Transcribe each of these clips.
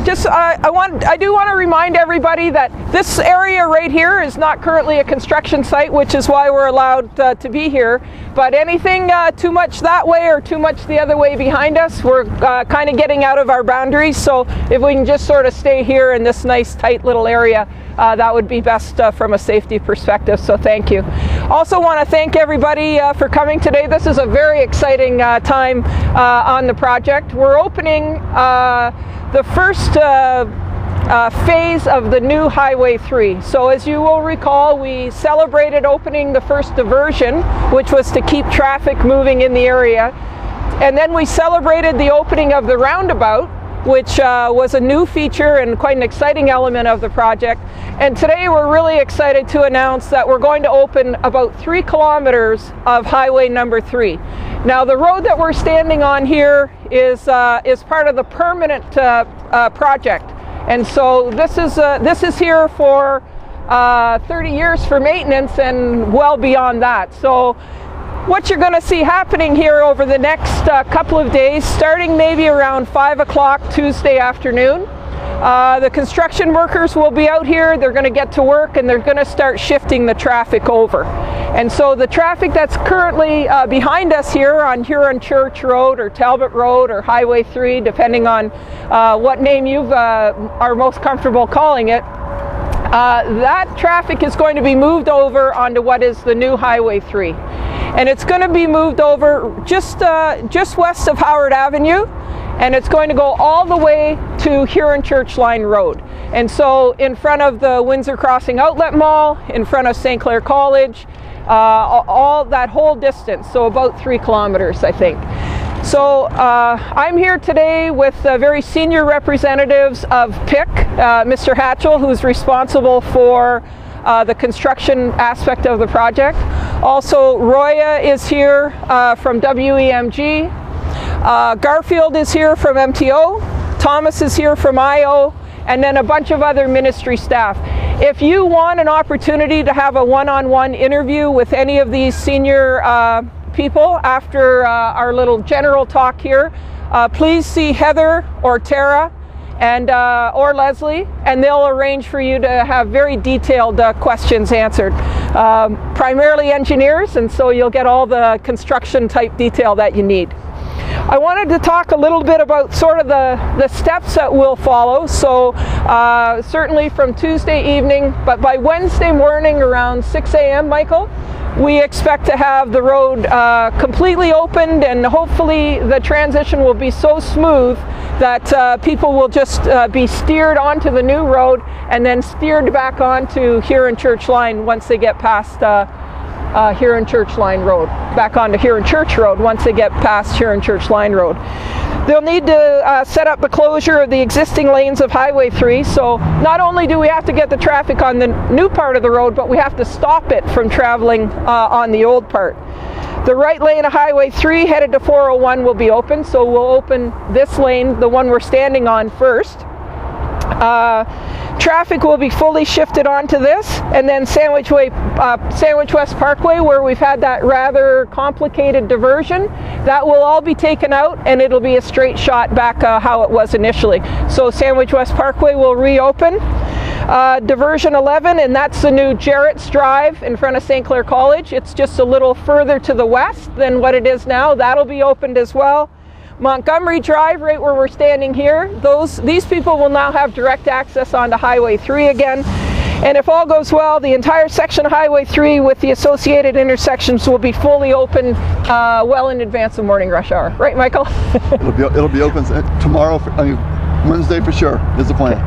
I do want to remind everybody that this area right here is not currently a construction site, which is why we're allowed to be here. But anything too much that way or too much the other way behind us, we're kind of getting out of our boundaries. So if we can just sort of stay here in this nice tight little area, that would be best from a safety perspective, so thank you. Also want to thank everybody for coming today. This is a very exciting time on the project. We're opening the first phase of the new Highway 3. So as you will recall, we celebrated opening the first diversion, which was to keep traffic moving in the area. And then we celebrated the opening of the roundabout, which was a new feature and quite an exciting element of the project. And today we're really excited to announce that we're going to open about 3 kilometers of Highway number 3. Now the road that we're standing on here is part of the permanent project. And so this is here for 30 years for maintenance and well beyond that. So what you're going to see happening here over the next couple of days, starting maybe around 5 o'clock Tuesday afternoon, the construction workers will be out here. They're going to get to work and they're going to start shifting the traffic over. And so the traffic that's currently behind us here on Huron Church Road or Talbot Road or Highway 3, depending on what name you are most comfortable calling it, that traffic is going to be moved over onto what is the new Highway 3. And it's going to be moved over just west of Howard Avenue, and it's going to go all the way to Huron Church Line Road. And so in front of the Windsor Crossing Outlet Mall, in front of St. Clair College, all that whole distance, so about 3 kilometers, I think. So I'm here today with very senior representatives of PIC, Mr. Hatchell, who's responsible for the construction aspect of the project. Also, Roya is here from WEMG. Garfield is here from MTO. Thomas is here from IO, and then a bunch of other ministry staff. If you want an opportunity to have a one-on-one interview with any of these senior people after our little general talk here, please see Heather or Tara and or Leslie, and they'll arrange for you to have very detailed questions answered. Primarily engineers, and so you'll get all the construction type detail that you need. I wanted to talk a little bit about sort of the steps that we'll follow. So certainly from Tuesday evening, but by Wednesday morning around 6 a.m., Michael, we expect to have the road completely opened, and hopefully the transition will be so smooth that people will just be steered onto the new road and then steered back onto Huron Church Line once they get past Huron Church Line Road, back onto Huron Church Road once they get past Huron Church Line Road. They'll need to set up the closure of the existing lanes of Highway 3, so not only do we have to get the traffic on the new part of the road, but we have to stop it from traveling on the old part. The right lane of Highway 3 headed to 401 will be open, so we'll open this lane, the one we're standing on, first. Traffic will be fully shifted onto this, and then Sandwich West Parkway, where we've had that rather complicated diversion, that will all be taken out, and it'll be a straight shot back how it was initially. So Sandwich West Parkway will reopen. Diversion 11, and that's the new Geraedts Drive in front of St. Clair College. It's just a little further to the west than what it is now. That'll be opened as well. Montgomery Drive, right where we're standing here, these people will now have direct access onto Highway 3 again. And if all goes well, the entire section of Highway 3 with the associated intersections will be fully open well in advance of morning rush hour. Right, Michael? It'll be open tomorrow, Wednesday for sure, is the plan.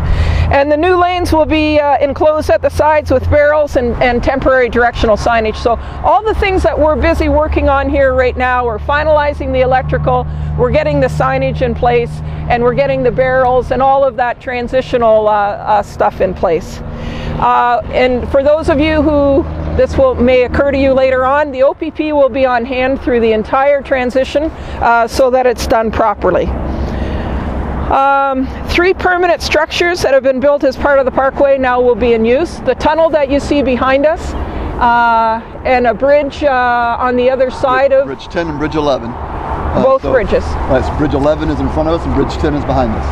And the new lanes will be enclosed at the sides with barrels and temporary directional signage. So all the things that we're busy working on here right now, we're finalizing the electrical, we're getting the signage in place, and we're getting the barrels and all of that transitional stuff in place. And for those of you who this may occur to you later on, the OPP will be on hand through the entire transition so that it's done properly. 3 permanent structures that have been built as part of the parkway now will be in use. The tunnel that you see behind us and a bridge on the other side of... Bridge 10 and Bridge 11. Both bridges. Right, so Bridge 11 is in front of us and Bridge 10 is behind us.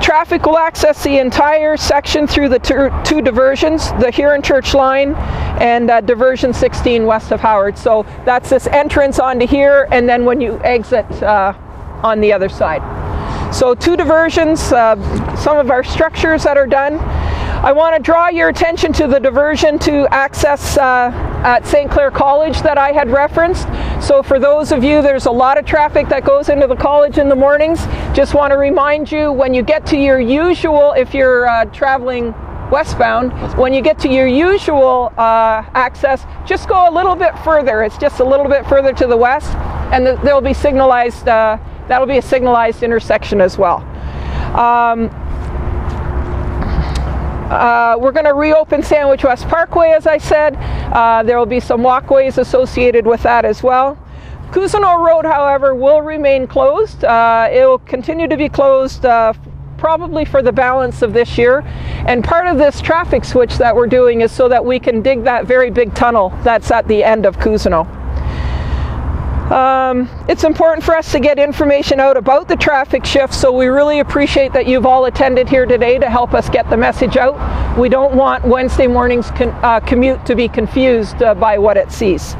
Traffic will access the entire section through the two diversions, the Huron Church line and Diversion 16 west of Howard. So that's this entrance onto here, and then when you exit on the other side. So two diversions, some of our structures that are done. I want to draw your attention to the diversion to access at St. Clair College that I had referenced. So for those of you, there's a lot of traffic that goes into the college in the mornings. Just want to remind you, when you get to your usual, if you're traveling westbound, when you get to your usual access, just go a little bit further. It's just a little bit further to the west, and there'll be signalized, that'll be a signalized intersection as well. We're going to reopen Sandwich West Parkway, as I said. There will be some walkways associated with that as well. Cousineau Road, however, will remain closed. It will continue to be closed probably for the balance of this year. And part of this traffic switch that we're doing is so that we can dig that very big tunnel that's at the end of Cousineau. It's important for us to get information out about the traffic shift, so we really appreciate that you've all attended here today to help us get the message out. We don't want Wednesday morning's commute to be confused by what it sees.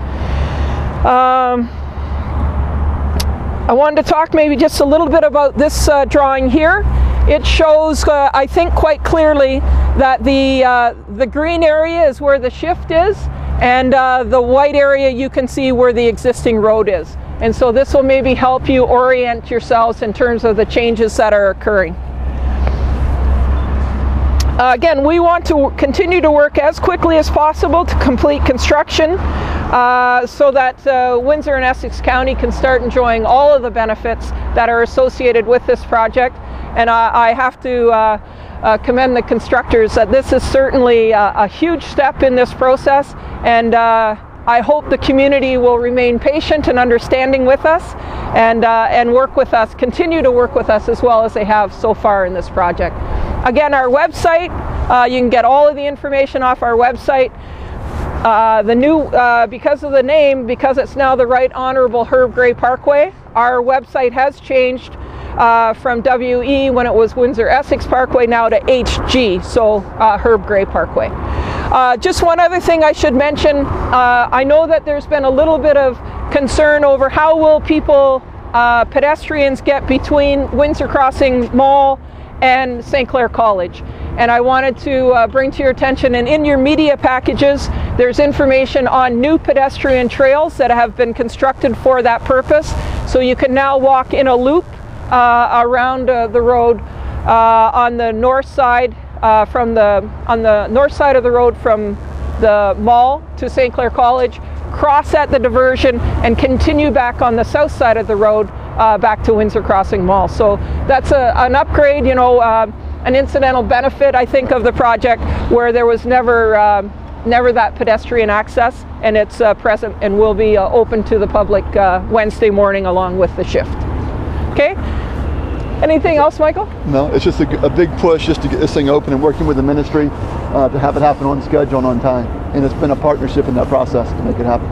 I wanted to talk maybe just a little bit about this drawing here. It shows, I think, quite clearly that the green area is where the shift is, and the white area you can see where the existing road is. And so this will maybe help you orient yourselves in terms of the changes that are occurring. Again, we want to continue to work as quickly as possible to complete construction so that Windsor and Essex County can start enjoying all of the benefits that are associated with this project. And I have to commend the constructors that this is certainly a huge step in this process, and I hope the community will remain patient and understanding with us and work with us, continue to work with us as well as they have so far in this project. Again, our website, you can get all of the information off our website. The new, because of the name, because it's now the Right Honorable Herb Gray Parkway, our website has changed from WE when it was Windsor-Essex Parkway now to HG, so Herb Gray Parkway. Just one other thing I should mention, I know that there's been a little bit of concern over how will people, pedestrians get between Windsor Crossing Mall and St. Clair College. And I wanted to bring to your attention, and in your media packages, there's information on new pedestrian trails that have been constructed for that purpose. So you can now walk in a loop around the road on the north side, on the north side of the road from the mall to St. Clair College, cross at the diversion, and continue back on the south side of the road back to Windsor Crossing Mall. So that's an upgrade, you know, an incidental benefit, I think, of the project where there was never that pedestrian access, and it's present and will be open to the public Wednesday morning along with the shift. Okay? Anything else, Michael? No, it's just a big push just to get this thing open and working with the ministry to have it happen on schedule and on time. And it's been a partnership in that process to make it happen.